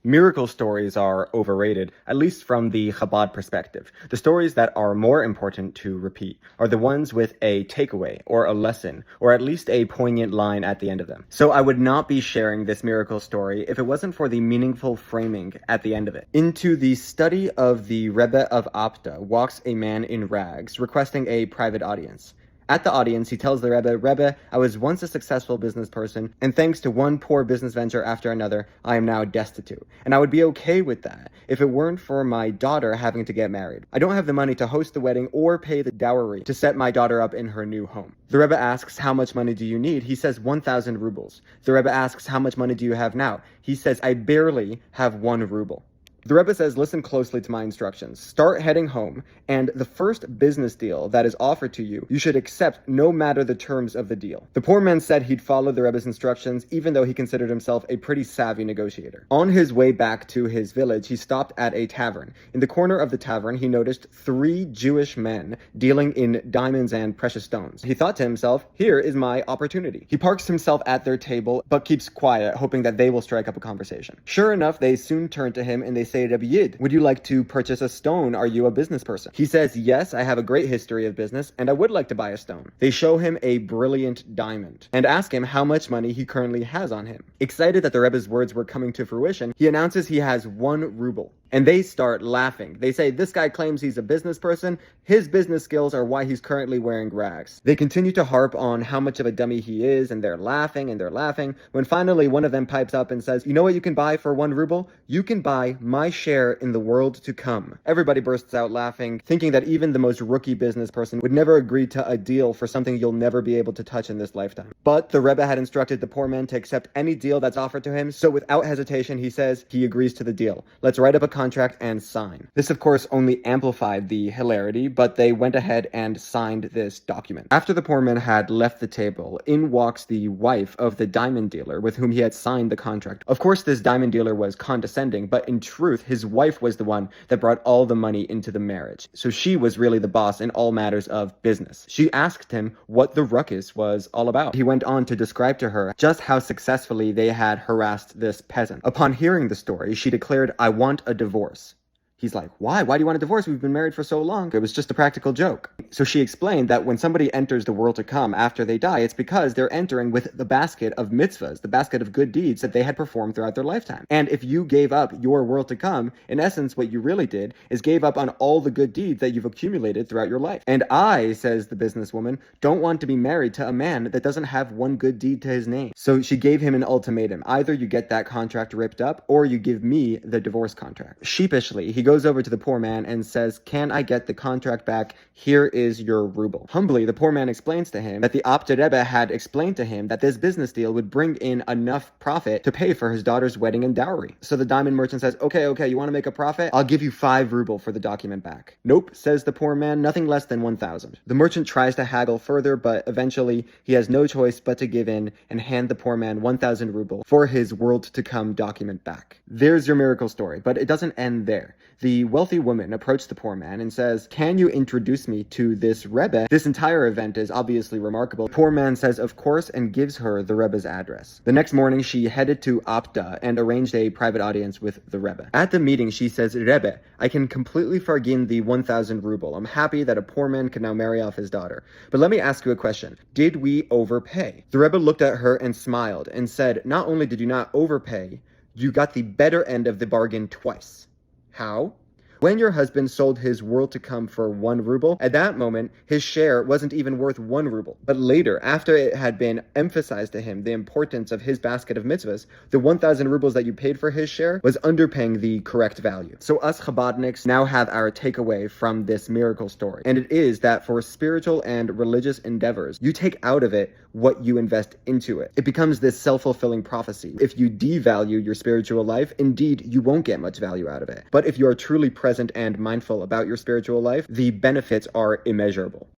Miracle stories are overrated, at least from the Chabad perspective. The stories that are more important to repeat are the ones with a takeaway, or a lesson, or at least a poignant line at the end of them. So I would not be sharing this miracle story if it wasn't for the meaningful framing at the end of it. Into the study of the Rebbe of Apta walks a man in rags, requesting a private audience. At the audience, he tells the Rebbe, I was once a successful business person, and thanks to one poor business venture after another, I am now destitute. And I would be okay with that if it weren't for my daughter having to get married. I don't have the money to host the wedding or pay the dowry to set my daughter up in her new home. The Rebbe asks, how much money do you need? He says 1,000 rubles. The Rebbe asks, how much money do you have now? He says, I barely have 1 ruble. The Rebbe says, listen closely to my instructions. Start heading home, and the first business deal that is offered to you, you should accept no matter the terms of the deal. The poor man said he'd follow the Rebbe's instructions, even though he considered himself a pretty savvy negotiator. On his way back to his village, he stopped at a tavern. In the corner of the tavern, he noticed 3 Jewish men dealing in diamonds and precious stones. He thought to himself, here is my opportunity. He parks himself at their table, but keeps quiet, hoping that they will strike up a conversation. Sure enough, they soon turn to him and they say, Rebbe Yid, would you like to purchase a stone? Are you a business person? He says, yes, I have a great history of business, and I would like to buy a stone. They show him a brilliant diamond and ask him how much money he currently has on him. Excited that the Rebbe's words were coming to fruition, he announces he has 1 ruble. And they start laughing. They say, this guy claims he's a business person. His business skills are why he's currently wearing rags. They continue to harp on how much of a dummy he is, and they're laughing, when finally one of them pipes up and says, you know what you can buy for 1 ruble? You can buy my share in the world to come. Everybody bursts out laughing, thinking that even the most rookie business person would never agree to a deal for something you'll never be able to touch in this lifetime. But the Rebbe had instructed the poor man to accept any deal that's offered to him, so without hesitation, he says he agrees to the deal. Let's write up a contract and sign. This, of course, only amplified the hilarity, but they went ahead and signed this document. After the poor man had left the table, in walks the wife of the diamond dealer with whom he had signed the contract. Of course, this diamond dealer was condescending, but in truth, his wife was the one that brought all the money into the marriage. So she was really the boss in all matters of business. She asked him what the ruckus was all about. He went on to describe to her just how successfully they had harassed this peasant. Upon hearing the story, she declared, I want a divorce. He's like, why? Why do you want a divorce? We've been married for so long. It was just a practical joke. So she explained that when somebody enters the world to come after they die, it's because they're entering with the basket of mitzvahs, the basket of good deeds that they had performed throughout their lifetime. And if you gave up your world to come, in essence, what you really did is gave up on all the good deeds that you've accumulated throughout your life. And I, says the businesswoman, don't want to be married to a man that doesn't have one good deed to his name. So she gave him an ultimatum. Either you get that contract ripped up, or you give me the divorce contract. Sheepishly, he goes over to the poor man and says, can I get the contract back? Here is your ruble. Humbly, the poor man explains to him that the Apter Rebbe had explained to him that this business deal would bring in enough profit to pay for his daughter's wedding and dowry. So the diamond merchant says, okay, you want to make a profit? I'll give you 5 ruble for the document back. Nope, says the poor man, nothing less than 1,000. The merchant tries to haggle further, but eventually he has no choice but to give in and hand the poor man 1,000 ruble for his world to come document back. There's your miracle story, but it doesn't end there. The wealthy woman approached the poor man and says, can you introduce me to this Rebbe? This entire event is obviously remarkable. The poor man says, of course, and gives her the Rebbe's address. The next morning, she headed to Apta and arranged a private audience with the Rebbe. At the meeting, she says, Rebbe, I can completely forgive the 1,000 ruble. I'm happy that a poor man can now marry off his daughter. But let me ask you a question. Did we overpay? The Rebbe looked at her and smiled and said, not only did you not overpay, you got the better end of the bargain twice. How? When your husband sold his world to come for 1 ruble, at that moment, his share wasn't even worth 1 ruble. But later, after it had been emphasized to him the importance of his basket of mitzvahs, the 1,000 rubles that you paid for his share was underpaying the correct value. So us Chabadniks now have our takeaway from this miracle story. And it is that for spiritual and religious endeavors, you take out of it what you invest into it. It becomes this self-fulfilling prophecy. If you devalue your spiritual life, indeed, you won't get much value out of it. But if you are truly present and mindful about your spiritual life, the benefits are immeasurable.